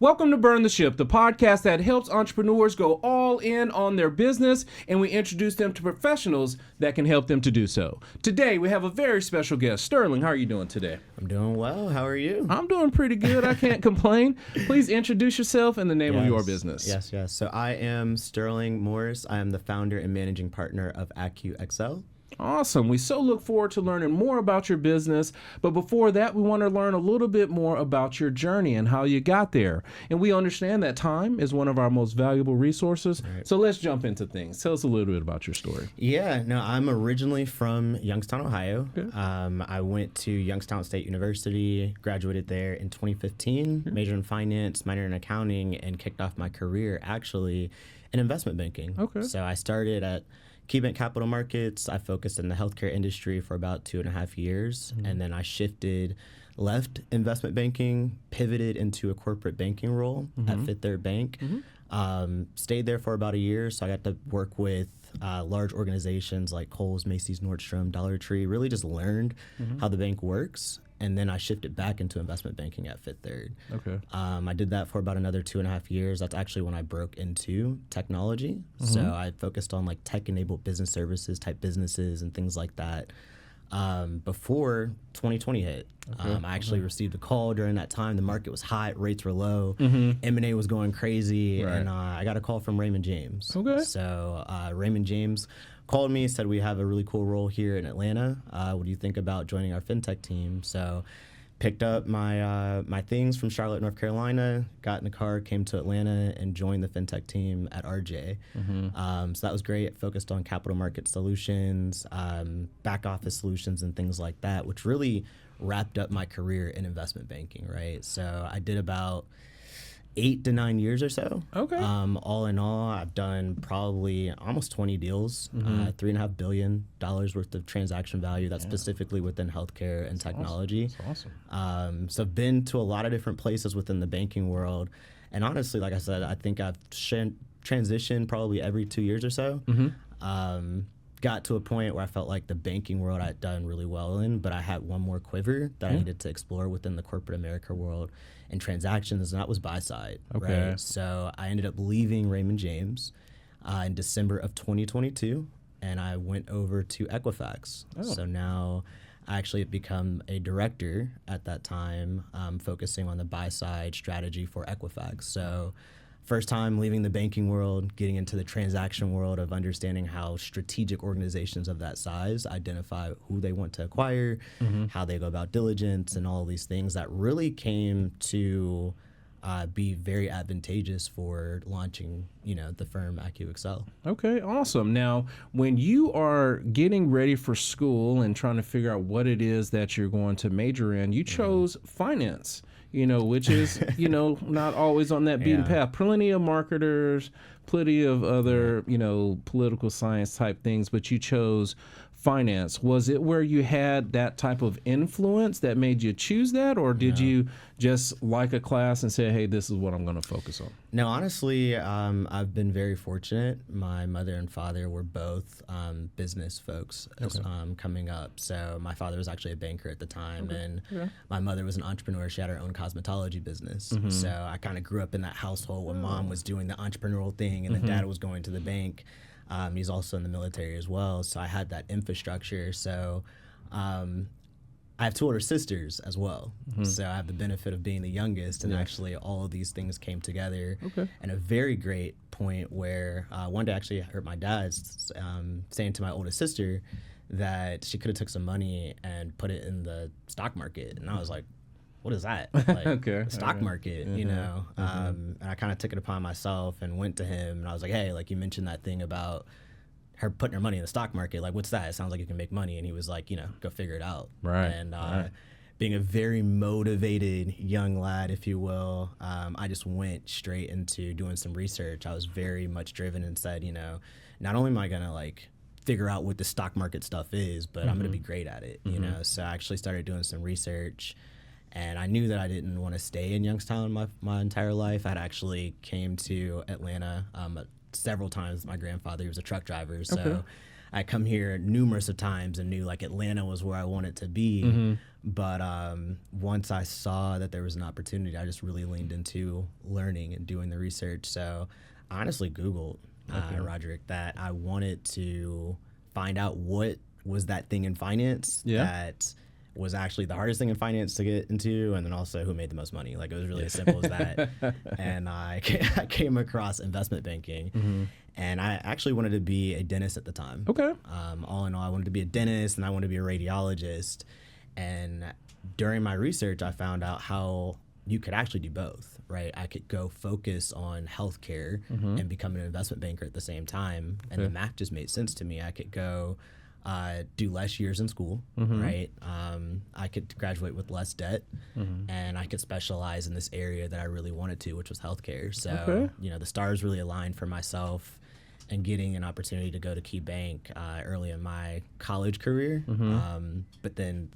Welcome to Burn the Ship, the podcast that helps entrepreneurs go all in on their business, and we introduce them to professionals that can help them to do so. Today, we have a very special guest. Sterling, how are you doing today? I'm doing well. How are you? I'm doing pretty good. I can't complain. Please introduce yourself and the name of your business. Yes. So I am Sterling Morris. I am the founder and managing partner of Acuxcel. Awesome. We so look forward to learning more about your business. But before that, we want to learn a little bit more about your journey and how you got there. And we understand that time is one of our most valuable resources. Right. So let's jump into things. Tell us a little bit about your story. Yeah, no, I'm originally from Youngstown, Ohio. Okay. I went to Youngstown State University, graduated there in 2015, majored in finance, minored in accounting, and kicked off my career actually in investment banking. Okay. So I started at KeyBank Capital Markets. I focused in the healthcare industry for about 2.5 years, and then I left investment banking, pivoted into a corporate banking role at Fifth Third Bank. Stayed there for about a year, so I got to work with large organizations like Kohl's, Macy's, Nordstrom, Dollar Tree. Really just learned how the bank works. And then I shifted back into investment banking at Fifth Third. Okay. I did that for about another 2.5 years. That's actually when I broke into technology. So I focused on like tech-enabled business services type businesses and things like that before 2020 hit. I actually received a call during that time. The market was hot, rates were low, M&A was going crazy, and I got a call from Raymond James. Okay. So Raymond James called me, said we have a really cool role here in Atlanta. What do you think about joining our fintech team? So picked up my things from Charlotte, North Carolina, got in the car, came to Atlanta, and joined the fintech team at RJ. So that was great. Focused on capital market solutions, back office solutions, and things like that, which really wrapped up my career in investment banking, right? So I did about 8 to 9 years or so. Okay. All in all, I've done probably almost 20 deals, $3.5 billion worth of transaction value. That's specifically within healthcare and technology. That's awesome. So I've been to a lot of different places within the banking world. And honestly, like I said, I think I've transitioned probably every 2 years or so. Got to a point where I felt like the banking world I'd done really well in, but I had one more quiver that I needed to explore within the corporate America world and transactions, and that was buy side. Okay. Right? So I ended up leaving Raymond James in December of 2022, and I went over to Equifax. So now I actually have become a director at that time, focusing on the buy side strategy for Equifax. So first time leaving the banking world, getting into the transaction world of understanding how strategic organizations of that size identify who they want to acquire, how they go about diligence, and all of these things that really came to be very advantageous for launching, the firm Acuxcel. Okay, awesome. Now, when you are getting ready for school and trying to figure out what it is that you're going to major in, you chose finance. Which is, not always on that beaten path. Plenty of marketers, plenty of other, political science type things, but you chose finance. Was it where you had that type of influence that made you choose that, or did you just like a class and say, hey, this is what I'm going to focus on? No, honestly, I've been very fortunate. My mother and father were both business folks coming up. So my father was actually a banker at the time, and my mother was an entrepreneur. She had her own cosmetology business. So I kind of grew up in that household where mom was doing the entrepreneurial thing and then dad was going to the bank. He's also in the military as well, so I had that infrastructure. So I have 2 older sisters as well, so I have the benefit of being the youngest, and actually all of these things came together. And a very great point where one day I actually heard my dad saying to my oldest sister that she could have took some money and put it in the stock market, and I was like, what is that? Like, stock market, And I kind of took it upon myself and went to him, and I was like, hey, like, you mentioned that thing about her putting her money in the stock market. Like, what's that? It sounds like you can make money. And he was like, go figure it out. Right. And being a very motivated young lad, if you will, I just went straight into doing some research. I was very much driven and said, not only am I going to, like, figure out what the stock market stuff is, but I'm going to be great at it, So I actually started doing some research. And I knew that I didn't want to stay in Youngstown my entire life. I'd actually came to Atlanta several times with my grandfather. He was a truck driver. So I come here numerous of times and knew like Atlanta was where I wanted to be. But once I saw that there was an opportunity, I just really leaned into learning and doing the research. So I honestly Googled, Roderick, that I wanted to find out what was that thing in finance that was actually the hardest thing in finance to get into, and then also who made the most money. Like, it was really as simple as that. And I came across investment banking, and I actually wanted to be a dentist at the time. Okay. All in all, I wanted to be a dentist, and I wanted to be a radiologist. And during my research, I found out how you could actually do both, right? I could go focus on healthcare and become an investment banker at the same time, and the math just made sense to me. I could go do less years in school, right? I could graduate with less debt, and I could specialize in this area that I really wanted to, which was healthcare. So, the stars really aligned for myself, and getting an opportunity to go to Key Bank early in my college career. But then,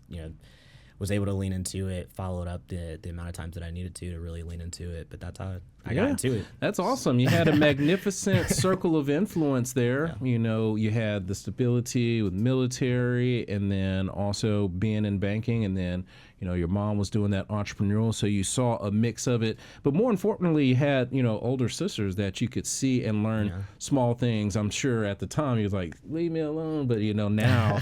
was able to lean into it, followed up the amount of times that I needed to really lean into it. But that's how I got into it. That's awesome. You had a magnificent circle of influence there. You had the stability with military, and then also being in banking, and then your mom was doing that entrepreneurial, so you saw a mix of it. But more importantly, you had older sisters that you could see and learn small things. I'm sure at the time you was like, leave me alone, but now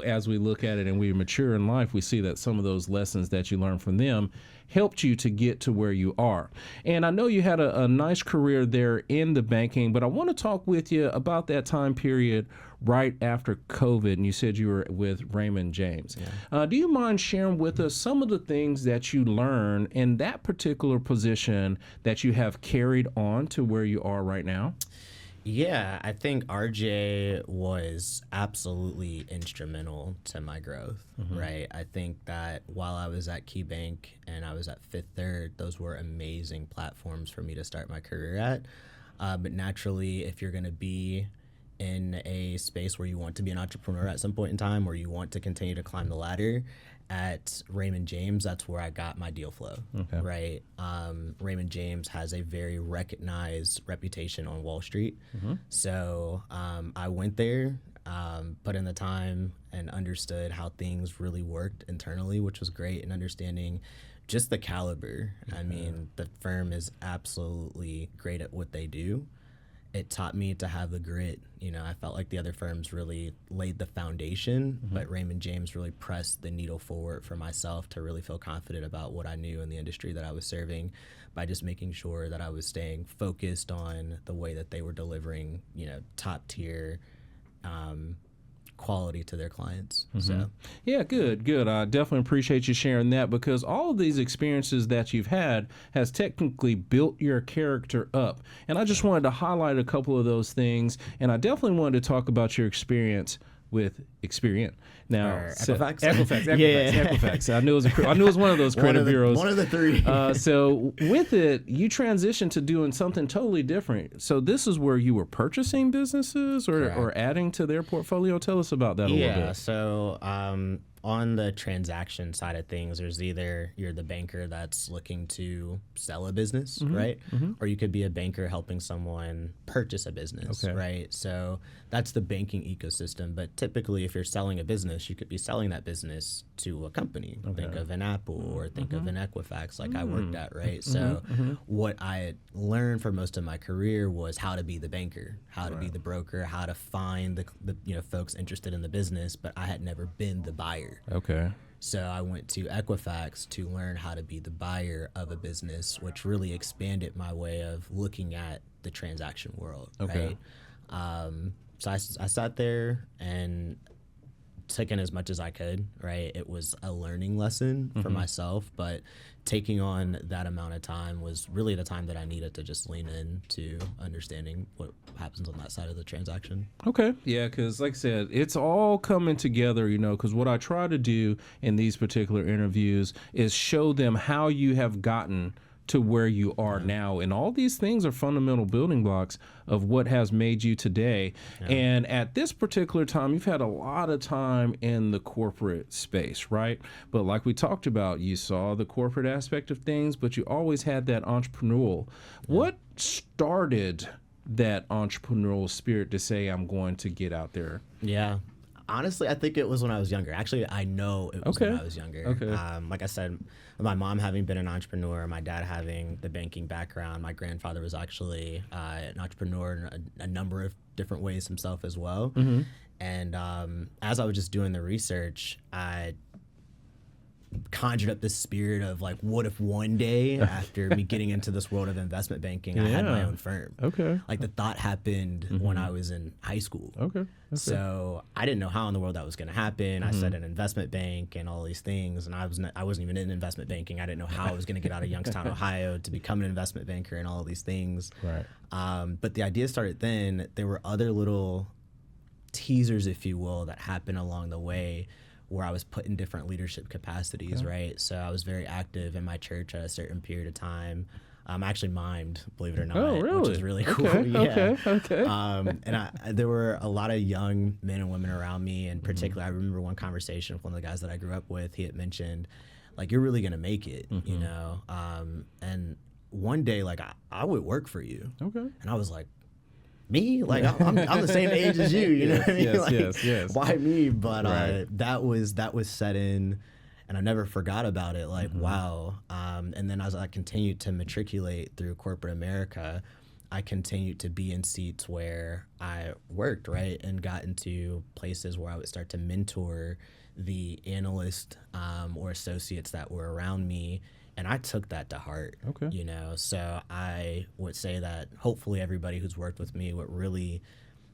as we look at it and we mature in life, we see that some of those lessons that you learned from them helped you to get to where you are. And I know you had a nice career there in the banking, but I want to talk with you about that time period right after COVID, and you said you were with Raymond James. Do you mind sharing with us some of the things that you learned in that particular position that you have carried on to where you are right now? Yeah, I think RJ was absolutely instrumental to my growth, right? I think that while I was at Key Bank and I was at Fifth Third, those were amazing platforms for me to start my career at. But naturally, if you're going to be in a space where you want to be an entrepreneur at some point in time, or you want to continue to climb the ladder, at Raymond James, that's where I got my deal flow, right? Raymond James has a very recognized reputation on Wall Street. So I went there, put in the time, and understood how things really worked internally, which was great, and understanding just the caliber. I mean, the firm is absolutely great at what they do. It taught me to have the grit. I felt like the other firms really laid the foundation, but Raymond James really pressed the needle forward for myself to really feel confident about what I knew in the industry that I was serving, by just making sure that I was staying focused on the way that they were delivering, top tier quality to their clients. So yeah, good. I definitely appreciate you sharing that, because all of these experiences that you've had has technically built your character up. And I just wanted to highlight a couple of those things, and I definitely wanted to talk about your experience with Experian. Now, Equifax. I knew it was one of those credit bureaus. One of the three. So with it, you transitioned to doing something totally different. So this is where you were purchasing businesses or adding to their portfolio. Tell us about that a little bit. Yeah. So on the transaction side of things, there's either you're the banker that's looking to sell a business, right? Or you could be a banker helping someone purchase a business, right? So that's the banking ecosystem. But typically, if you're selling a business, you could be selling that business to a company. Think of an Apple, or think of an Equifax, like I worked at, right? So what I had learned for most of my career was how to be the banker, how to be the broker, how to find the folks interested in the business, but I had never been the buyer. So I went to Equifax to learn how to be the buyer of a business, which really expanded my way of looking at the transaction world, right? So I sat there and took in as much as I could, right? It was a learning lesson for myself, but taking on that amount of time was really the time that I needed to just lean into understanding what happens on that side of the transaction. Okay. Yeah, because like I said, it's all coming together, because what I try to do in these particular interviews is show them how you have gotten to where you are now. And all these things are fundamental building blocks of what has made you today. And at this particular time, you've had a lot of time in the corporate space, right? But like we talked about, you saw the corporate aspect of things, but you always had that entrepreneurial. What started that entrepreneurial spirit to say, I'm going to get out there? Yeah. Honestly, I think it was when I was younger. Actually, I know it was when I was younger. Okay. Like I said, my mom having been an entrepreneur, my dad having the banking background, my grandfather was actually an entrepreneur in a number of different ways himself as well. And as I was just doing the research, I conjured up this spirit of like, what if one day after me getting into this world of investment banking, I had my own firm? Okay. Like the thought happened when I was in high school. Okay. So I didn't know how in the world that was going to happen. I said an investment bank and all these things, and I wasn't even in investment banking. I didn't know how I was going to get out of Youngstown, Ohio, to become an investment banker and all of these things. Right. But the idea started then. There were other little teasers, if you will, that happened along the way, where I was put in different leadership capacities, right? So I was very active in my church at a certain period of time. I actually mimed, believe it or not, which is really cool. Okay. And there were a lot of young men and women around me. In particular, I remember one conversation with one of the guys that I grew up with. He had mentioned, like, you're really going to make it, you know? And one day, like, I would work for you. Okay. And I was like, me? Like, I'm the same age as you, you know what I mean? Yes. Why me? But that was set in, and I never forgot about it. Like, wow. And then as I continued to matriculate through corporate America, I continued to be in seats where I worked, right? And got into places where I would start to mentor the analyst or associates that were around me. And I took that to heart, you know? So I would say that hopefully everybody who's worked with me would really,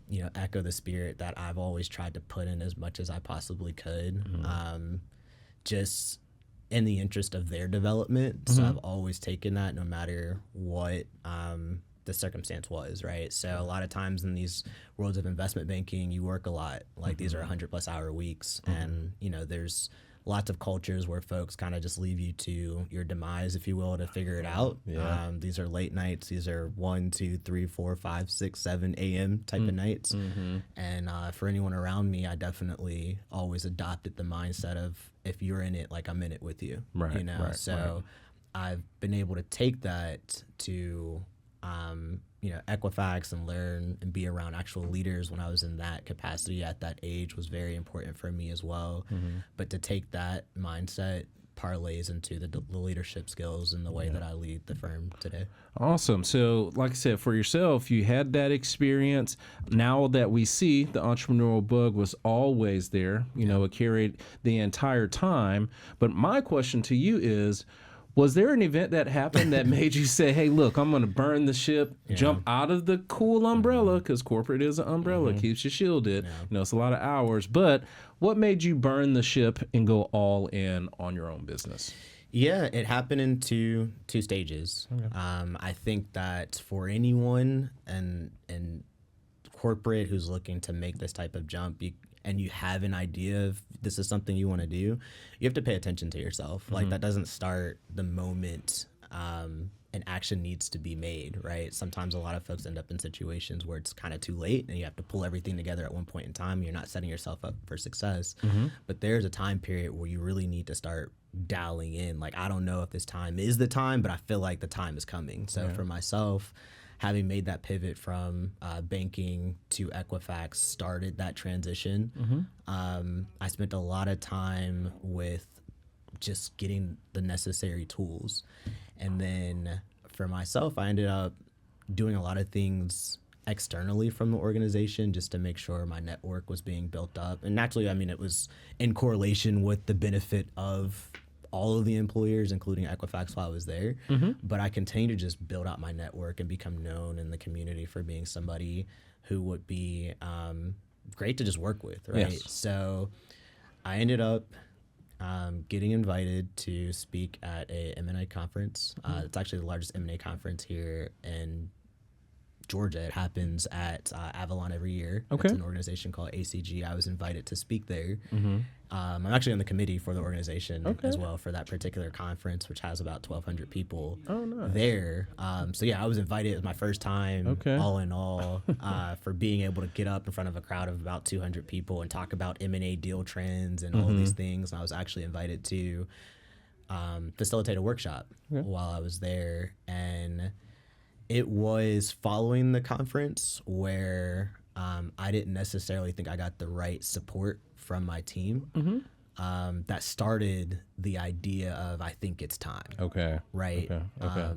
you know, echo the spirit that I've always tried to put in as much as I possibly could, just in the interest of their development. So I've always taken that no matter what the circumstance was, right? So a lot of times in these worlds of investment banking, you work a lot. Like these are 100+ hour weeks. And, you know, there's lots of cultures where folks kind of just leave you to your demise, if you will, to figure it out. These are late nights. These are 1, 2, 3, 4, 5, 6, 7 a.m. type of nights. And for anyone around me, I definitely always adopted the mindset of, if you're in it, like, I'm in it with you. Right. You know, I've been able to take that to you know, Equifax and learn and be around actual leaders when I was in that capacity at that age was very important for me as well. But to take that mindset parlays into the leadership skills and the way that I lead the firm today. Awesome. So, like I said, for yourself, you had that experience. Now that we see the entrepreneurial bug was always there, you know, it carried the entire time. But my question to you is, was there an event that happened that made you say, hey, look, I'm going to burn the ship, jump out of the cool umbrella, because corporate is an umbrella, keeps you shielded. You know, it's a lot of hours. But what made you burn the ship and go all in on your own business? Yeah, it happened in two stages. I think that for anyone in corporate who's looking to make this type of jump, and you have an idea of this is something you want to do, you have to pay attention to yourself. Like, that doesn't start the moment an action needs to be made, right? Sometimes a lot of folks end up in situations where it's kind of too late and you have to pull everything together at one point in time. You're not setting yourself up for success. But there's a time period where you really need to start dialing in. Like, I don't know if this time is the time, but I feel like the time is coming. So for myself, having made that pivot from banking to Equifax started that transition. I spent a lot of time with just getting the necessary tools. And then for myself, I ended up doing a lot of things externally from the organization just to make sure my network was being built up. And naturally, I mean, it was in correlation with the benefit of all of the employers, including Equifax, while I was there. But I continued to just build out my network and become known in the community for being somebody who would be great to just work with, right? So I ended up getting invited to speak at a M&A conference. It's actually the largest M&A conference here in Georgia. It happens at Avalon every year. It's an organization called ACG. I was invited to speak there. I'm actually on the committee for the organization as well for that particular conference, which has about 1,200 people there. So yeah, I was invited. It was my first time, all in all, for being able to get up in front of a crowd of about 200 people and talk about M&A deal trends and all of these things. And I was actually invited to facilitate a workshop while I was there. And It was following the conference where I didn't necessarily think I got the right support from my team. That started the idea of, I think it's time. Okay. Right. Okay.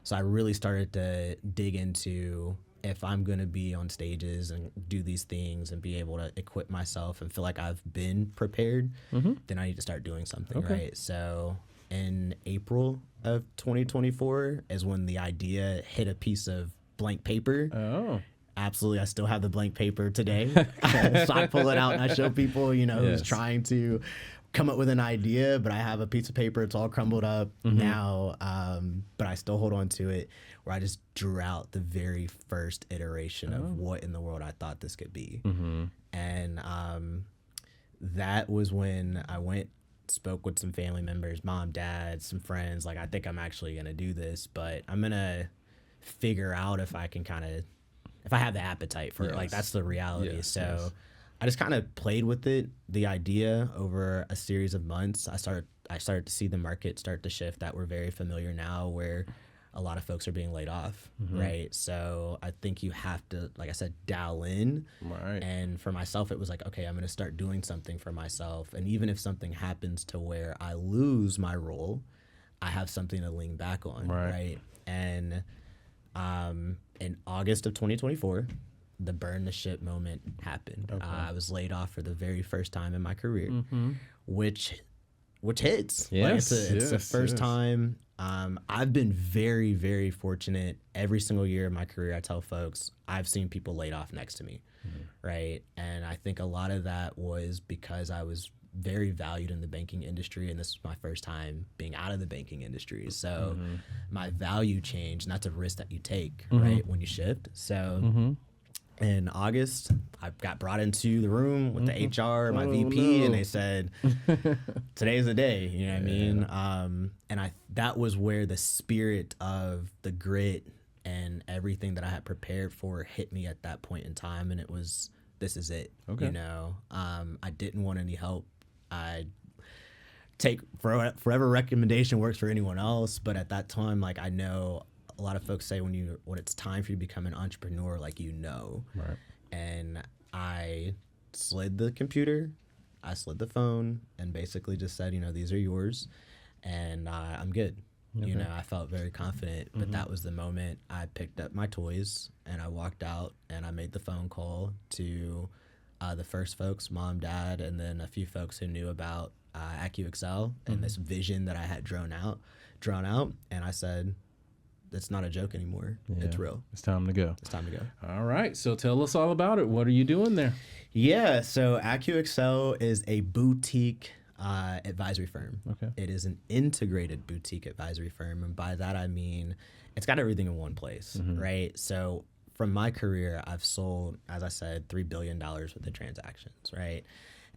So I really started to dig into, if I'm going to be on stages and do these things and be able to equip myself and feel like I've been prepared, then I need to start doing something. Right. So in April of 2024 is when the idea hit a piece of blank paper. Oh. Absolutely. I still have the blank paper today. So I pull it out and I show people, who's trying to come up with an idea, but I have a piece of paper. It's all crumbled up now, but I still hold on to it, where I just drew out the very first iteration of what in the world I thought this could be. And that was when I spoke with some family members, mom, dad, some friends, like, I think I'm actually going to do this, but I'm going to figure out if I can if I have the appetite for it. Like, that's the reality. I just kind of played with it, the idea, over a series of months. I started to see the market start to shift that we're very familiar now, where a lot of folks are being laid off, right? So I think you have to, like I said, dial in. Right. And for myself, it was like, okay, I'm going to start doing something for myself. And even if something happens to where I lose my role, I have something to lean back on, right? And in August of 2024, the burn the ship moment happened. I was laid off for the very first time in my career, which hits. Yes, like it's the first time. I've been very, very fortunate. Every single year of my career, I tell folks, I've seen people laid off next to me, right? And I think a lot of that was because I was very valued in the banking industry, and this was my first time being out of the banking industry. So my value changed, and that's a risk that you take, right, when you shift. So in August, I got brought into the room with the HR, my VP, and they said, today's the day, you know what I mean? And that was where the spirit of the grit and everything that I had prepared for hit me at that point in time. And it was, this is it, I didn't want any help. I take forever recommendation works for anyone else. But at that time, like, I know a lot of folks say when it's time for you to become an entrepreneur, like, right. And I slid the computer, I slid the phone, and basically just said, these are yours, and I'm good. I felt very confident, but that was the moment I picked up my toys and I walked out and I made the phone call to the first folks, mom, dad, and then a few folks who knew about Acuxcel and this vision that I had drawn out. And I said, it's not a joke anymore. It's real. It's time to go. It's time to go. All right. So tell us all about it. What are you doing there? Yeah. So Acuxcel is a boutique advisory firm. Okay. It is an integrated boutique advisory firm. And by that, I mean, it's got everything in one place, right? So from my career, I've sold, as I said, $3 billion worth of transactions, right?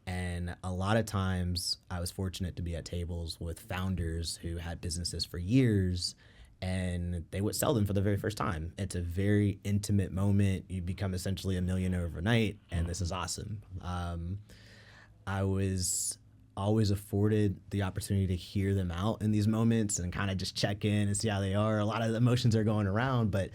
And a lot of times I was fortunate to be at tables with founders who had businesses for years, and they would sell them for the very first time. It's a very intimate moment. You become essentially a millionaire overnight, and this is awesome. I was always afforded the opportunity to hear them out in these moments and kind of just check in and see how they are. A lot of the emotions are going around, but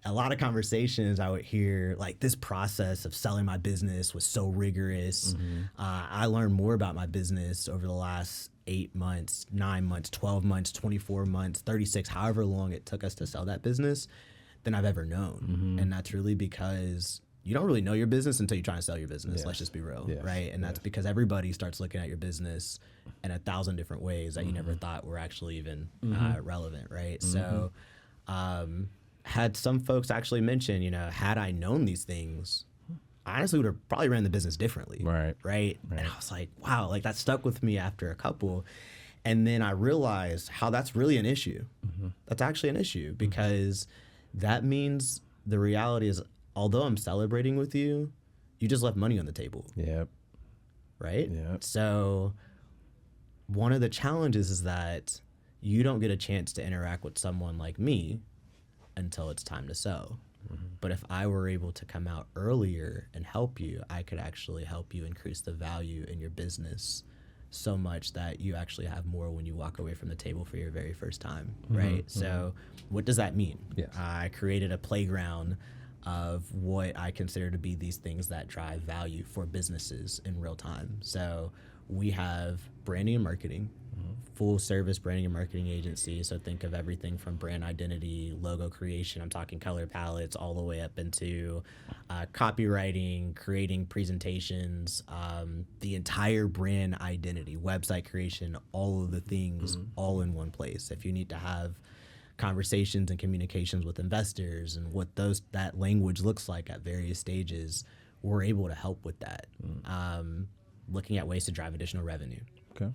a lot of conversations I would hear, like, this process of selling my business was so rigorous. I learned more about my business over the last 8 months, 9 months, 12 months, 24 months, 36, however long it took us to sell that business, than I've ever known. And that's really because you don't really know your business until you're trying to sell your business. Let's just be real, right? And that's because everybody starts looking at your business in 1,000 different ways that you never thought were actually even relevant, right? So had some folks actually mention, had I known these things, I honestly would have probably ran the business differently. Right. And I was like, wow, like, that stuck with me after a couple. And then I realized how that's really an issue. That's actually an issue, because that means the reality is, although I'm celebrating with you, you just left money on the table. Right? So one of the challenges is that you don't get a chance to interact with someone like me until it's time to sell. But if I were able to come out earlier and help you, I could actually help you increase the value in your business so much that you actually have more when you walk away from the table for your very first time, right? So what does that mean? Yes. I created a playground of what I consider to be these things that drive value for businesses in real time. So we have branding and marketing, full service branding and marketing agency. So think of everything from brand identity, logo creation, I'm talking color palettes, all the way up into copywriting, creating presentations, the entire brand identity, website creation, all of the things all in one place. If you need to have conversations and communications with investors and what that language looks like at various stages, we're able to help with that. Looking at ways to drive additional revenue. Okay.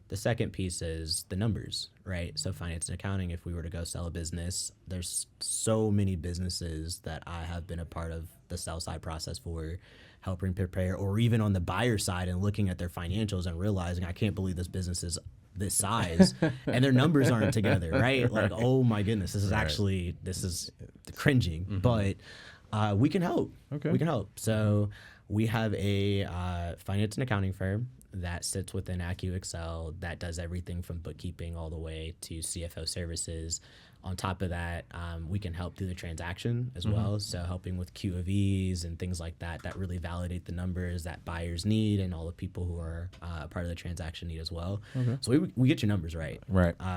The second piece is the numbers, right? So finance and accounting, if we were to go sell a business, there's so many businesses that I have been a part of the sell side process for, helping prepare, or even on the buyer side and looking at their financials and realizing, I can't believe this business is this size and their numbers aren't together, right? Like, oh my goodness, this is cringing, but we can help. Okay. We can help. So we have a finance and accounting firm that sits within Acuxcel that does everything from bookkeeping all the way to CFO services. On top of that, we can help through the transaction as well. So helping with Q of E's and things like that really validate the numbers that buyers need and all the people who are part of the transaction need as well. Okay. So we get your numbers right,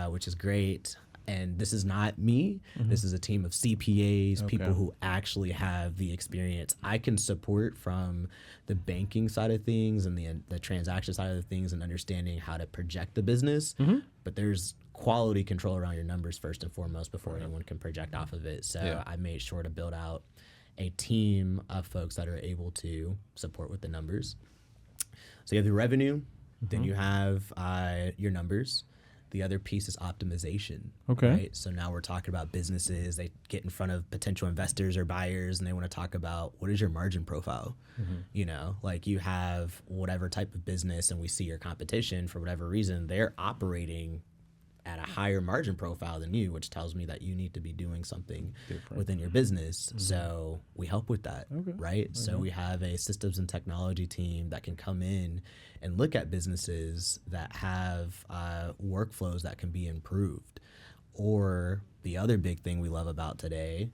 which is great. And this is not me. This is a team of CPAs, people who actually have the experience. I can support from the banking side of things and the transaction side of the things and understanding how to project the business. But there's quality control around your numbers first and foremost before anyone can project off of it. So I made sure to build out a team of folks that are able to support with the numbers. So you have the revenue, then you have your numbers. The other piece is optimization. Okay. Right? So now we're talking about businesses. They get in front of potential investors or buyers and they want to talk about, what is your margin profile? You know, like you have whatever type of business and we see your competition for whatever reason, they're operating at a higher margin profile than you, which tells me that you need to be doing something within your business. So we help with that, right? So we have a systems and technology team that can come in and look at businesses that have workflows that can be improved. Or the other big thing we love about today,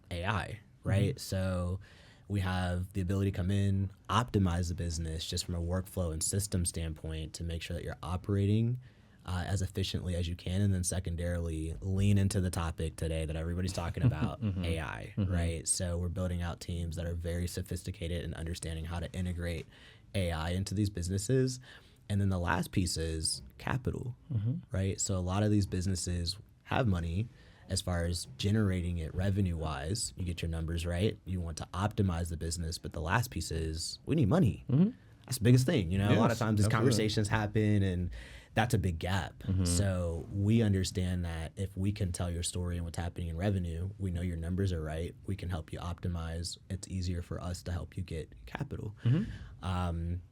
AI, right? So we have the ability to come in, optimize the business just from a workflow and system standpoint to make sure that you're operating as efficiently as you can, and then secondarily lean into the topic today that everybody's talking about, AI, right? So we're building out teams that are very sophisticated in understanding how to integrate AI into these businesses. And then the last piece is capital, right? So a lot of these businesses have money as far as generating it revenue-wise. You get your numbers right. You want to optimize the business, but the last piece is we need money. That's the biggest thing. You know, a lot of times these conversations happen and that's a big gap. So we understand that if we can tell your story and what's happening in revenue, we know your numbers are right. We can help you optimize. It's easier for us to help you get capital.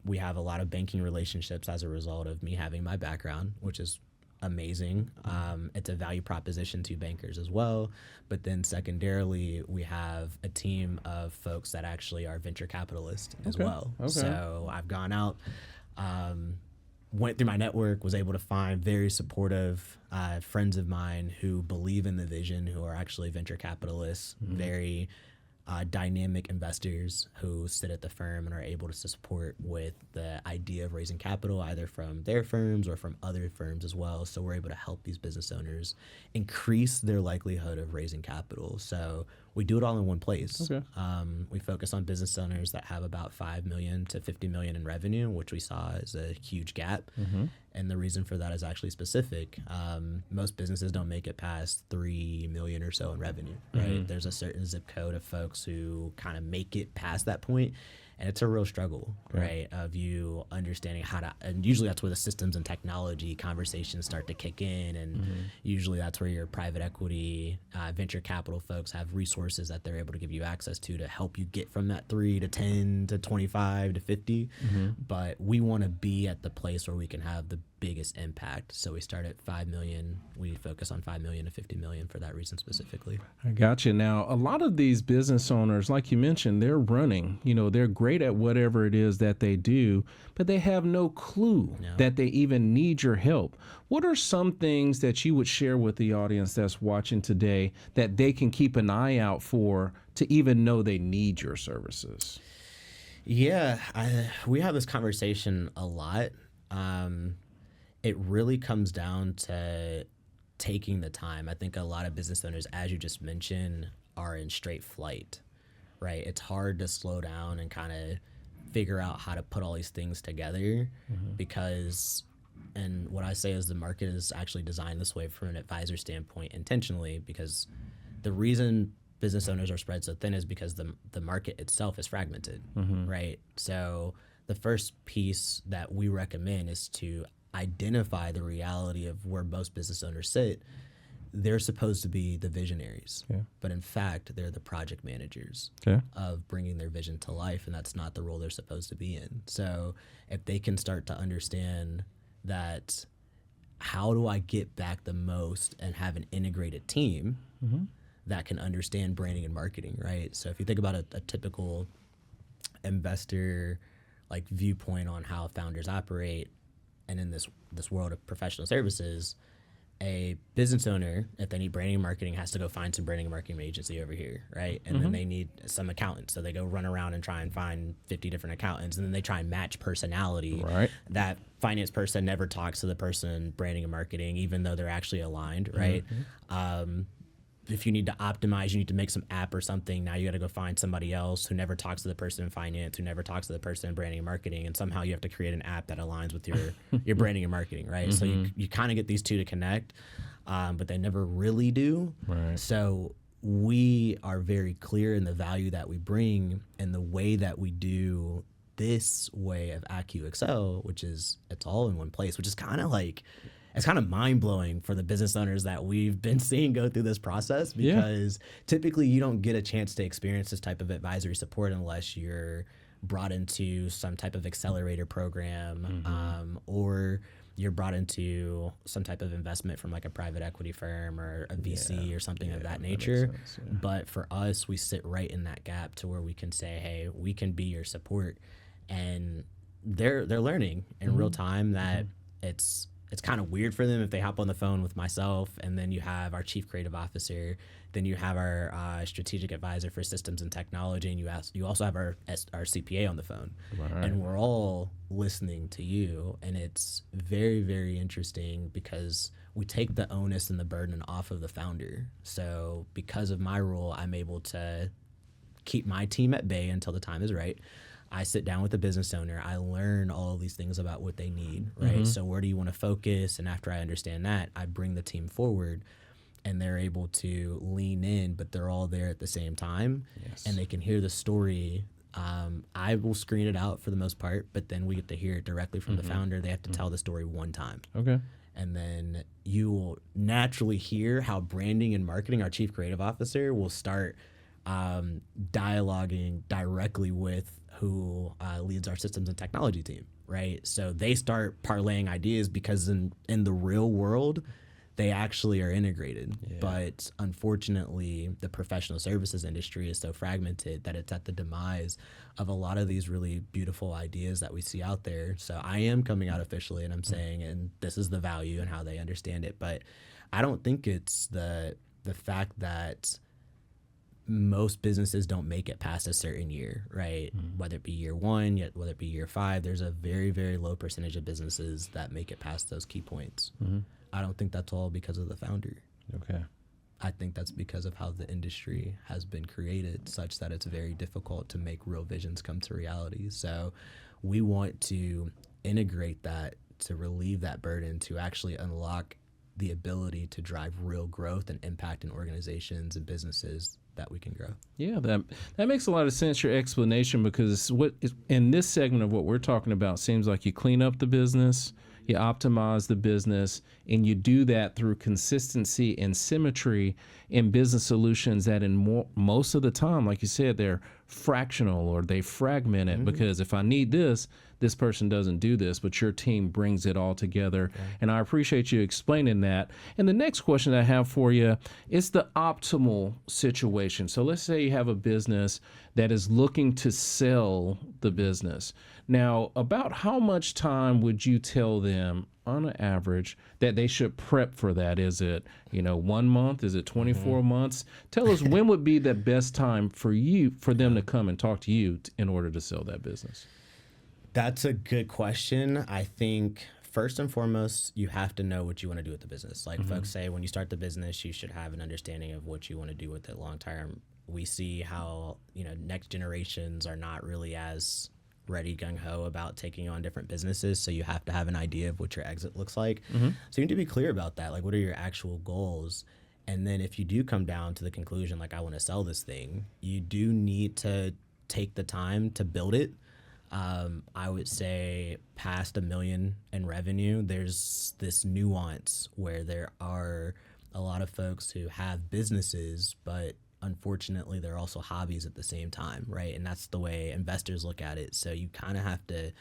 We have a lot of banking relationships as a result of me having my background, which is amazing. It's a value proposition to bankers as well. But then secondarily, we have a team of folks that actually are venture capitalists as well. So I've gone out, went through my network, was able to find very supportive friends of mine who believe in the vision, who are actually venture capitalists, very dynamic investors who sit at the firm and are able to support with the idea of raising capital either from their firms or from other firms as well. So we're able to help these business owners increase their likelihood of raising capital. So we do it all in one place. We focus on business owners that have about 5 million to 50 million in revenue, which we saw is a huge gap. And the reason for that is actually specific. Most businesses don't make it past 3 million or so in revenue, right? There's a certain zip code of folks who kind of make it past that point. And it's a real struggle, right? Of you understanding how to, and usually that's where the systems and technology conversations start to kick in. And usually that's where your private equity, venture capital folks have resources that they're able to give you access to help you get from that 3 to 10 to 25 to 50. But we want to be at the place where we can have the biggest impact. So we start at 5 million. We focus on 5 million to 50 million for that reason specifically. I got you. Now, a lot of these business owners, like you mentioned, they're running, they're great at whatever it is that they do, but they have no clue that they even need your help. What are some things that you would share with the audience that's watching today that they can keep an eye out for to even know they need your services? Yeah, we have this conversation a lot. It really comes down to taking the time. I think a lot of business owners, as you just mentioned, are in straight flight, right? It's hard to slow down and kind of figure out how to put all these things together because, and what I say is the market is actually designed this way from an advisor standpoint intentionally, because the reason business owners are spread so thin is because the market itself is fragmented, right? So the first piece that we recommend is to identify the reality of where most business owners sit. They're supposed to be the visionaries, but in fact, they're the project managers of bringing their vision to life, and that's not the role they're supposed to be in. So if they can start to understand that, how do I get back the most and have an integrated team that can understand branding and marketing, right? So if you think about a typical investor like viewpoint on how founders operate, and in this world of professional services, a business owner, if they need branding and marketing, has to go find some branding and marketing agency over here, right? And then they need some accountants. So they go run around and try and find 50 different accountants, and then they try and match personality. Right. That finance person never talks to the person branding and marketing, even though they're actually aligned, right? If you need to optimize, you need to make some app or something. Now you got to go find somebody else who never talks to the person in finance, who never talks to the person in branding and marketing, and somehow you have to create an app that aligns with your branding and marketing, right? So you kind of get these two to connect, but they never really do. Right. So we are very clear in the value that we bring and the way that we do this way of Acuxcel, which is it's all in one place, which is kind of like, it's kind of mind-blowing for the business owners that we've been seeing go through this process, because typically you don't get a chance to experience this type of advisory support unless you're brought into some type of accelerator program or you're brought into some type of investment from like a private equity firm or a VC or something of that nature. That makes sense, But for us, we sit right in that gap to where we can say, hey, we can be your support. And they're learning in real time that it's kind of weird for them if they hop on the phone with myself, and then you have our chief creative officer, then you have our strategic advisor for systems and technology, and you also have our CPA on the phone. Right. And we're all listening to you, and it's very, very interesting because we take the onus and the burden off of the founder. So because of my role, I'm able to keep my team at bay until the time is right. I sit down with the business owner. I learn all of these things about what they need, right? So where do you want to focus? And after I understand that, I bring the team forward, and they're able to lean in, but they're all there at the same time, and they can hear the story. I will screen it out for the most part, but then we get to hear it directly from the founder. They have to tell the story one time. Okay. And then you will naturally hear how branding and marketing, our chief creative officer, will start dialoguing directly with who leads our systems and technology team, right? So they start parlaying ideas because in the real world, they actually are integrated. But unfortunately, the professional services industry is so fragmented that it's at the demise of a lot of these really beautiful ideas that we see out there. So I am coming out officially and I'm saying, and this is the value and how they understand it. But I don't think it's the fact that most businesses don't make it past a certain year, right? Whether it be year one, yet whether it be year 5, there's a very, very low percentage of businesses that make it past those key points. I don't think that's all because of the founder. Okay. I think that's because of how the industry has been created, such that it's very difficult to make real visions come to reality. So we want to integrate that, to relieve that burden, to actually unlock the ability to drive real growth and impact in organizations and businesses that we can grow. Yeah, that makes a lot of sense, your explanation, because what is, in this segment of what we're talking about, seems like you clean up the business, you optimize the business, and you do that through consistency and symmetry in business solutions that most of the time, like you said, they're fractional or they fragment it, because if I need this, this person doesn't do this, but your team brings it all together. Okay. And I appreciate you explaining that. And the next question I have for you is the optimal situation. So let's say you have a business that is looking to sell the business. Now, about how much time would you tell them on an average that they should prep for that? Is it, 1 month? Is it 24 months? Tell us when would be the best time for them to come and talk to you in order to sell that business? That's a good question. I think first and foremost, you have to know what you want to do with the business. Like folks say, when you start the business, you should have an understanding of what you want to do with it long term. We see how, next generations are not really as ready gung-ho about taking on different businesses. So you have to have an idea of what your exit looks like. So you need to be clear about that. Like, what are your actual goals? And then if you do come down to the conclusion, like, I want to sell this thing, you do need to take the time to build it. I would say past $1 million in revenue, there's this nuance where there are a lot of folks who have businesses, but unfortunately, they're also hobbies at the same time, right? And that's the way investors look at it. So you kind of have to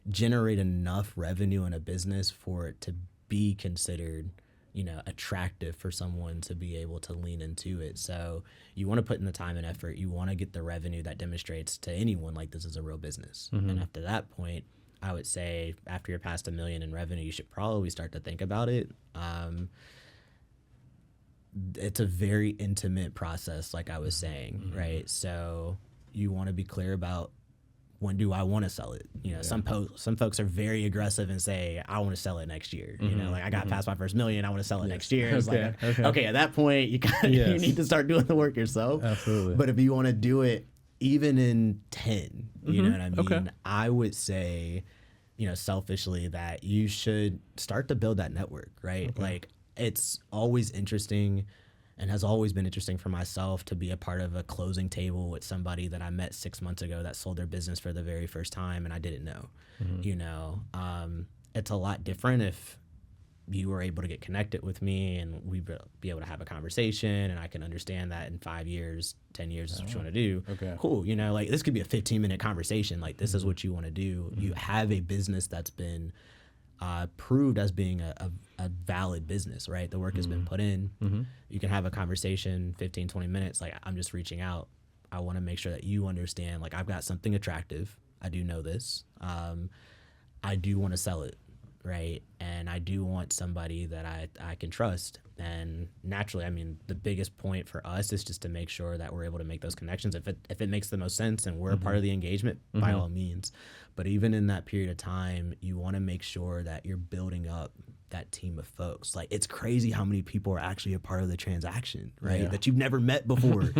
generate enough revenue in a business for it to be considered, attractive for someone to be able to lean into it. So you want to put in the time and effort. You want to get the revenue that demonstrates to anyone like this is a real business. And after that point, I would say after you're past $1 million in revenue, you should probably start to think about it. It's a very intimate process, like I was saying, right? So you want to be clear about, when do I want to sell it? Some folks are very aggressive and say, I want to sell it next year. Like, I got past my first $1 million, I want to sell it next year. It's okay, at that point, you you need to start doing the work yourself. Absolutely. But if you want to do it even in 10, you know what I mean? Okay. I would say, selfishly, that you should start to build that network, right? Okay. Like, it's always interesting and has always been interesting for myself to be a part of a closing table with somebody that I met 6 months ago that sold their business for the very first time and I didn't know. It's a lot different if you were able to get connected with me and we'd be able to have a conversation and I can understand that in 5 years, 10 years is what you want to do. Okay. Cool. Like, this could be a 15-minute conversation. Like, this is what you want to do. You have a business that's been proved as being a valid business, right? The work has been put in. You can have a conversation, 15, 20 minutes. Like, I'm just reaching out. I want to make sure that you understand, like, I've got something attractive. I do know this. I do want to sell it, right? And I do want somebody that I can trust. And naturally, I mean, the biggest point for us is just to make sure that we're able to make those connections. If it makes the most sense and we're a part of the engagement, by all means. But even in that period of time, you want to make sure that you're building up that team of folks. Like, it's crazy how many people are actually a part of the transaction, right? Yeah. That you've never met before.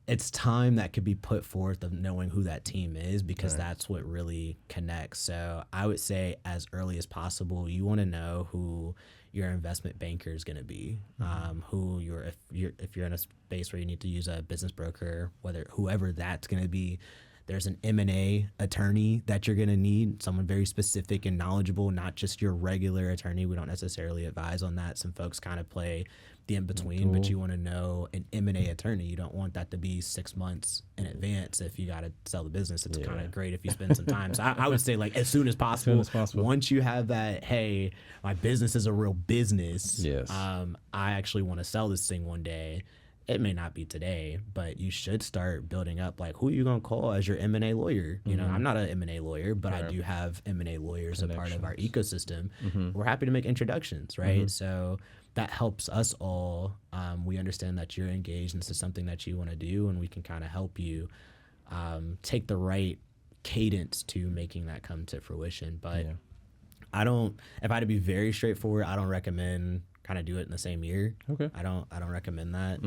It's time that could be put forth of knowing who that team is, because that's what really connects. So I would say as early as possible, you want to know who your investment banker is going to be, if you're in a space where you need to use a business broker, whoever that's going to be. There's an M&A attorney that you're going to need, someone very specific and knowledgeable, not just your regular attorney. We don't necessarily advise on that. Some folks kind of play the in-between, but you want to know an M&A attorney. You don't want that to be 6 months in advance if you got to sell the business. It's kind of great if you spend some time. So I would say, like, as soon as possible. Once you have that, hey, my business is a real business. Yes. I actually want to sell this thing one day. It may not be today, but you should start building up, like, who are you going to call as your M&A lawyer? I'm not an M&A lawyer, but I do have M&A lawyers a part of our ecosystem. We're happy to make introductions, right? So that helps us all. We understand that you're engaged and this is something that you want to do, and we can kind of help you take the right cadence to making that come to fruition. But if I had to be very straightforward, I don't recommend kind of do it in the same year. Okay. I don't recommend that.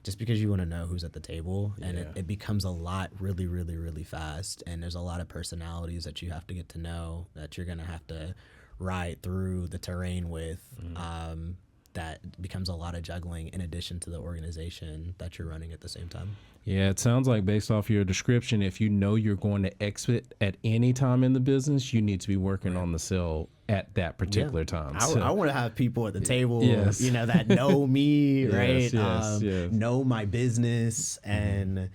Just because you want to know who's at the table, and it becomes a lot really, really, really fast. And there's a lot of personalities that you have to get to know, that you're going to have to ride through the terrain with. That becomes a lot of juggling in addition to the organization that you're running at the same time. Yeah, it sounds like, based off your description, if you know you're going to exit at any time in the business, you need to be working on the sell at that particular time. I want to have people at the table, that know me, right? Know my business, and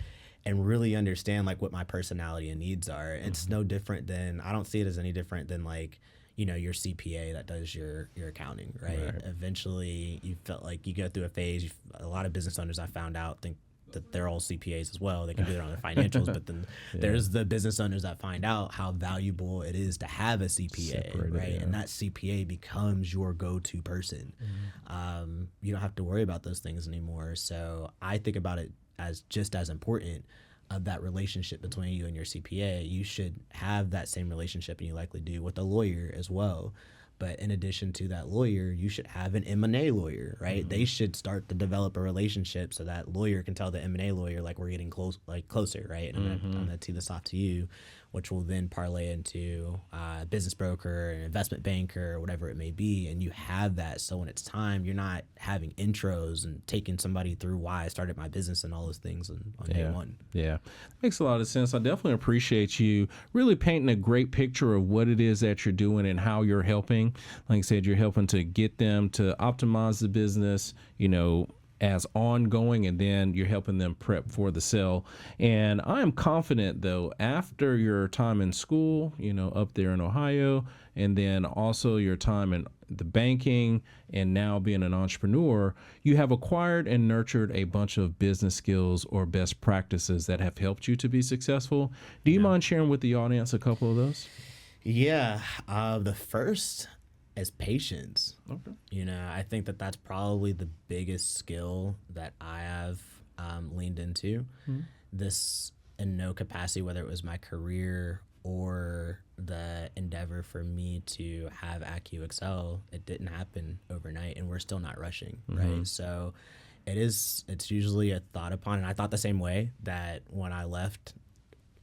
and really understand like what my personality and needs are. It's no different than, I don't see it as any different than like, you know, your CPA that does your accounting, right? Eventually you felt like you go through a phase. A lot of business owners I found out think that they're all CPAs as well. They can do their own financials, but then there's the business owners that find out how valuable it is to have a CPA, separated, right? And that CPA becomes your go-to person. You don't have to worry about those things anymore. So I think about it as just as important of that relationship between you and your CPA. You should have that same relationship, and you likely do, with a lawyer as well. But in addition to that lawyer, you should have an M&A lawyer, right? They should start to develop a relationship so that lawyer can tell the M&A lawyer, like, we're getting closer, right? And I'm going to tee this off to you, which will then parlay into a business broker, an investment banker, or whatever it may be. And you have that. So when it's time, you're not having intros and taking somebody through why I started my business and all those things on day one. Yeah, makes a lot of sense. I definitely appreciate you really painting a great picture of what it is that you're doing and how you're helping. Like I said, you're helping to get them to optimize the business, you know, as ongoing, and then you're helping them prep for the sale. And I am confident, though, after your time in school, you know, up there in Ohio, and then also your time in the banking and now being an entrepreneur, you have acquired and nurtured a bunch of business skills or best practices that have helped you to be successful. Do you mind sharing with the audience a couple of those? Yeah. The first is patience. Okay. You know, I think that that's probably the biggest skill that I have leaned into. This, in no capacity, whether it was my career or the endeavor for me to have Acuxcel, it didn't happen overnight, and we're still not rushing, right? So it's usually a thought upon, and I thought the same way, that when I left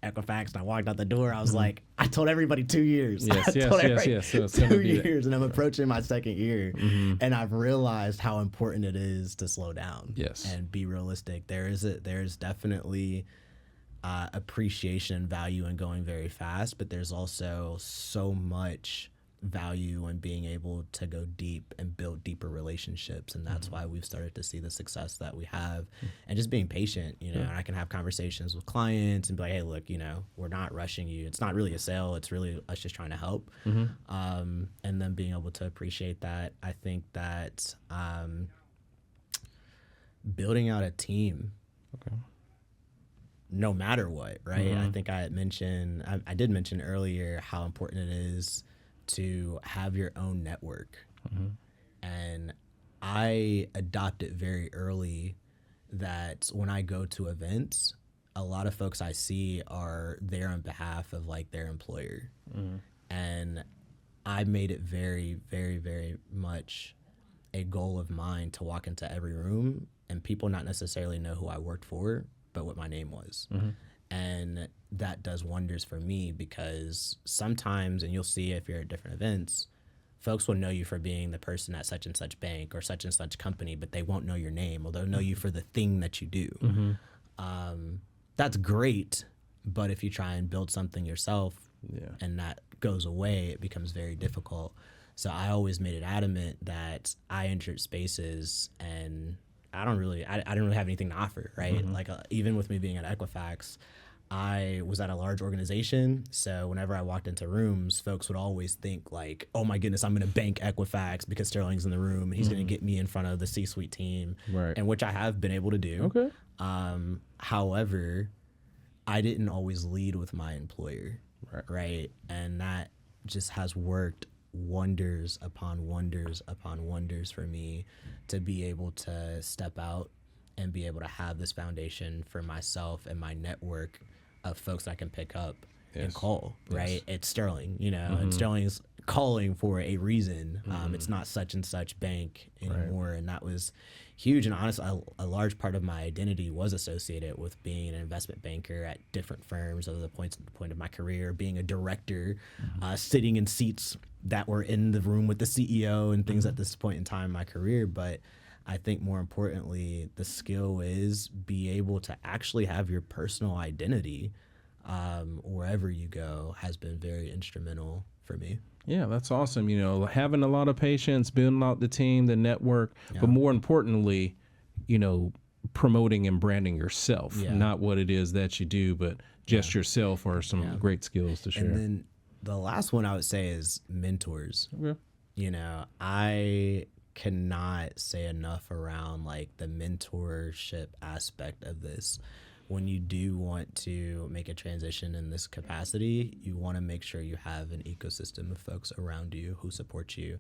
Equifax and I walked out the door, I was like, I told everybody 2 years. Yes. So it's 2 years, and I'm approaching my second year, and I've realized how important it is to slow down, and be realistic. There's definitely appreciation and value in going very fast, but there's also so much value in being able to go deep and build deeper relationships, and that's why we've started to see the success that we have. And just being patient, you know, and I can have conversations with clients and be like, hey, look, you know, we're not rushing you. It's not really a sale. It's really us just trying to help. And then being able to appreciate that. I think that building out a team, no matter what, right? I think I did mention earlier how important it is to have your own network. And I adopted very early that when I go to events, a lot of folks I see are there on behalf of like their employer. And I made it very, very, very much a goal of mine to walk into every room and people not necessarily know who I worked for, but what my name was. And that does wonders for me, because sometimes, and you'll see if you're at different events, folks will know you for being the person at such and such bank or such and such company, but they won't know your name, or they'll know you for the thing that you do. That's great, but if you try and build something yourself and that goes away, it becomes very difficult. So I always made it adamant that I entered spaces and I didn't really have anything to offer, right? Like even with me being at Equifax, I was at a large organization, so whenever I walked into rooms, folks would always think like, oh my goodness, I'm going to bank Equifax because Sterling's in the room and he's going to get me in front of the C-suite team, and which I have been able to do. However, I didn't always lead with my employer, right? And that just has worked wonders upon wonders upon wonders for me to be able to step out and be able to have this foundation for myself and my network of folks that I can pick up and call, right? It's Sterling, you know, and Sterling's calling for a reason. It's not such and such bank anymore. And that was huge. And honestly, a large part of my identity was associated with being an investment banker at different firms over the point of my career, being a director, sitting in seats that were in the room with the CEO and things at this point in time in my career. But I think more importantly, the skill is be able to actually have your personal identity wherever you go has been very instrumental for me. Yeah, that's awesome. You know, having a lot of patience, building out the team, the network, but more importantly, you know, promoting and branding yourself, Yeah. not what it is that you do, but just yourself are some great skills to share. And then the last one I would say is mentors. Okay. You know, I cannot say enough around like the mentorship aspect of this. When you do want to make a transition in this capacity, you want to make sure you have an ecosystem of folks around you who support you.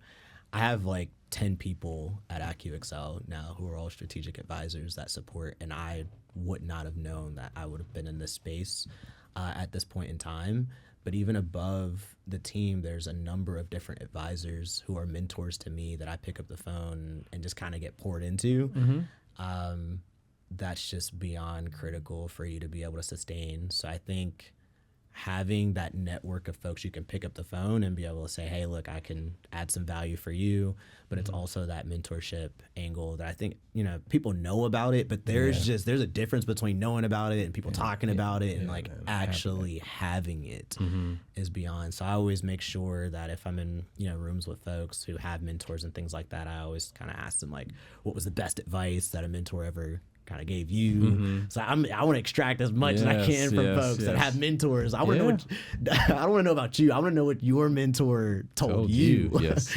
I have like 10 people at Acuxcel now who are all strategic advisors that support, and I would not have known that I would have been in this space at this point in time. But even above the team, there's a number of different advisors who are mentors to me that I pick up the phone and just kind of get poured into. That's just beyond critical for you to be able to sustain. So I think having that network of folks you can pick up the phone and be able to say, hey, look, I can add some value for you. But it's also that mentorship angle that I think, you know, people know about it, but there's there's a difference between knowing about it and people talking about it and like actually having it is beyond. So I always make sure that if I'm in, you know, rooms with folks who have mentors and things like that, I always kind of ask them like, what was the best advice that a mentor ever kind of gave you. So I want to extract as much as I can from folks that have mentors. I want to know what, I don't want to know about you. I want to know what your mentor told you. Yes.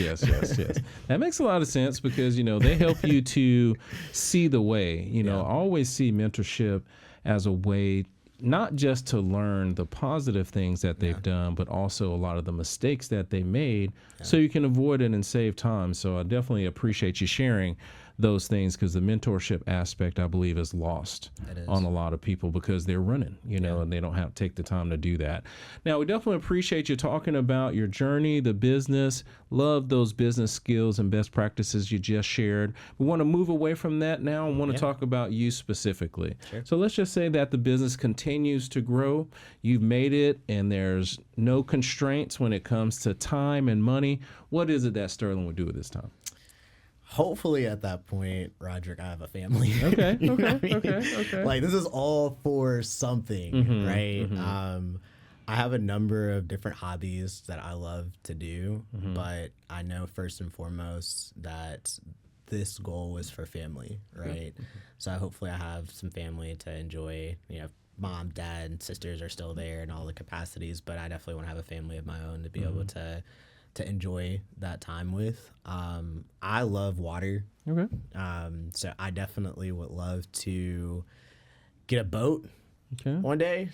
That makes a lot of sense because, you know, they help you to see the way, you know, always see mentorship as a way not just to learn the positive things that they've done, but also a lot of the mistakes that they made so you can avoid it and save time. So I definitely appreciate you sharing those things because the mentorship aspect, I believe, is lost on a lot of people because they're running, you know, and they don't have to take the time to do that. Now, we definitely appreciate you talking about your journey, the business, love those business skills and best practices you just shared. We want to move away from that now and want to talk about you specifically. So let's just say that the business continues to grow. You've made it and there's no constraints when it comes to time and money. What is it that Sterling would do at this time? Hopefully at that point, Roderick, I have a family. Okay. Like this is all for something, right? I have a number of different hobbies that I love to do, but I know first and foremost that this goal is for family, right? So hopefully I have some family to enjoy, you know, mom, dad, and sisters are still there in all the capacities, but I definitely want to have a family of my own to be able to enjoy that time with. I love water. So I definitely would love to get a boat one day.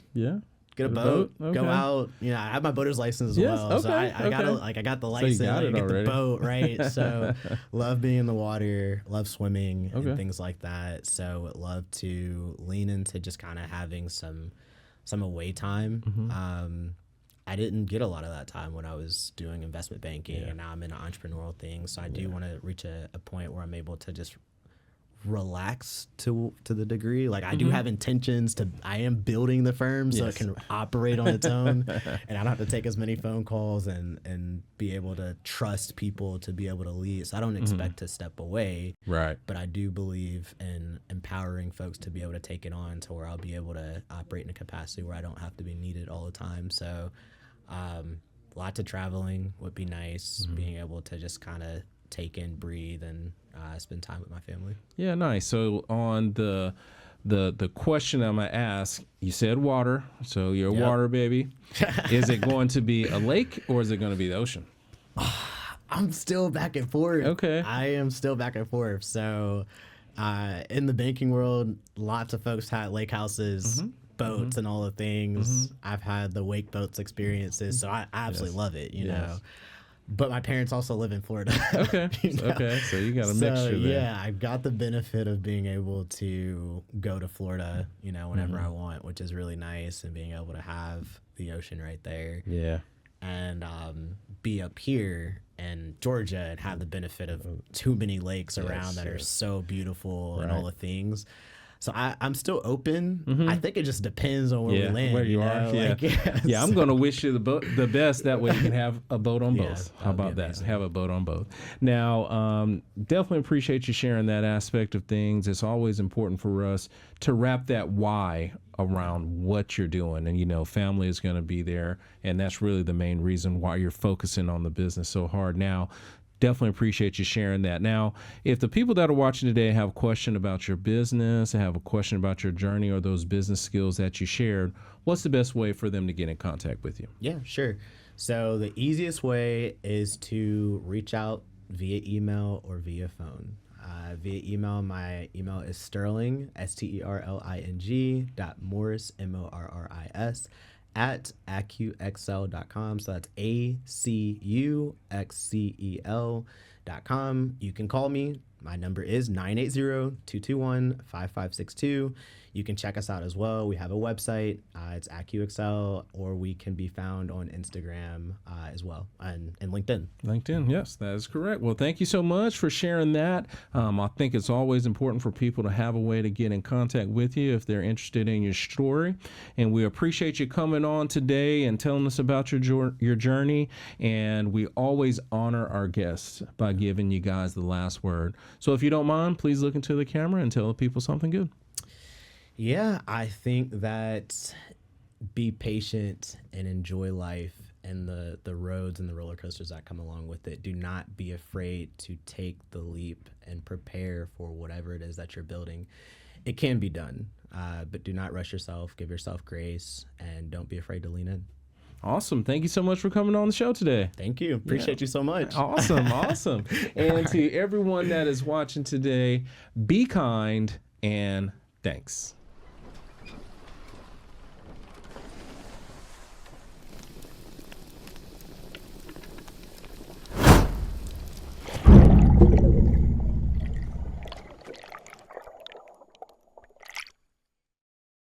Get a boat, go out. You know, I have my boater's license as well. So I got the license, so I get the boat, right? So love being in the water, love swimming and things like that. So would love to lean into just kind of having some away time. I didn't get a lot of that time when I was doing investment banking, and now I'm in an entrepreneurial thing. So I do want to reach a point where I'm able to just relax to the degree. Like I do have intentions I am building the firm so it can operate on its own, and I don't have to take as many phone calls and be able to trust people to be able to lead. So I don't expect to step away. Right. But I do believe in empowering folks to be able to take it on to where I'll be able to operate in a capacity where I don't have to be needed all the time. So lots of traveling would be nice, being able to just kind of take in, breathe, and spend time with my family. Yeah, nice. So on the question I'm gonna ask, you said water, so you're a water baby. Is it going to be a lake or is it going to be the ocean? I'm still back and forth. Okay. I am still back and forth. So in the banking world, lots of folks had lake houses, boats, and all the things. I've had the wake boats experiences, so I absolutely love it, you know. But my parents also live in Florida. Okay. Okay. So you got a mixture there. Yeah, I've got the benefit of being able to go to Florida, you know, whenever I want, which is really nice, and being able to have the ocean right there. Yeah. And be up here in Georgia and have the benefit of too many lakes around that are so beautiful and all the things. So I'm still open. I think it just depends on where we land. Where you are. Like, yeah, I'm going to wish you the best. That way you can have a boat on both. How about that? Have a boat on both. Now, definitely appreciate you sharing that aspect of things. It's always important for us to wrap that why around what you're doing. And, you know, family is going to be there. And that's really the main reason why you're focusing on the business so hard now. definitely appreciate you sharing that. Now, if the people that are watching today have a question about your business, have a question about your journey or those business skills that you shared, what's the best way for them to get in contact with you? Yeah, sure. So the easiest way is to reach out via email or via phone. Via email, my email is Sterling, Sterling, .morris, Morris, at Acuxcel.com. So that's Acuxcel.com. You can call me. My number is 980-221-5562. You can check us out as well. We have a website. It's Acuxcel, or we can be found on Instagram as well, and LinkedIn. LinkedIn, yes, that is correct. Well, thank you so much for sharing that. I think it's always important for people to have a way to get in contact with you if they're interested in your story. And we appreciate you coming on today and telling us about your journey. And we always honor our guests by giving you guys the last word. So if you don't mind, please look into the camera and tell the people something good. Yeah, I think that be patient and enjoy life and the roads and the roller coasters that come along with it. Do not be afraid to take the leap and prepare for whatever it is that you're building. It can be done, but do not rush yourself. Give yourself grace, and don't be afraid to lean in. Awesome. Thank you so much for coming on the show today. Thank you. Appreciate you so much. Awesome. Awesome. And to everyone that is watching today, be kind and thanks.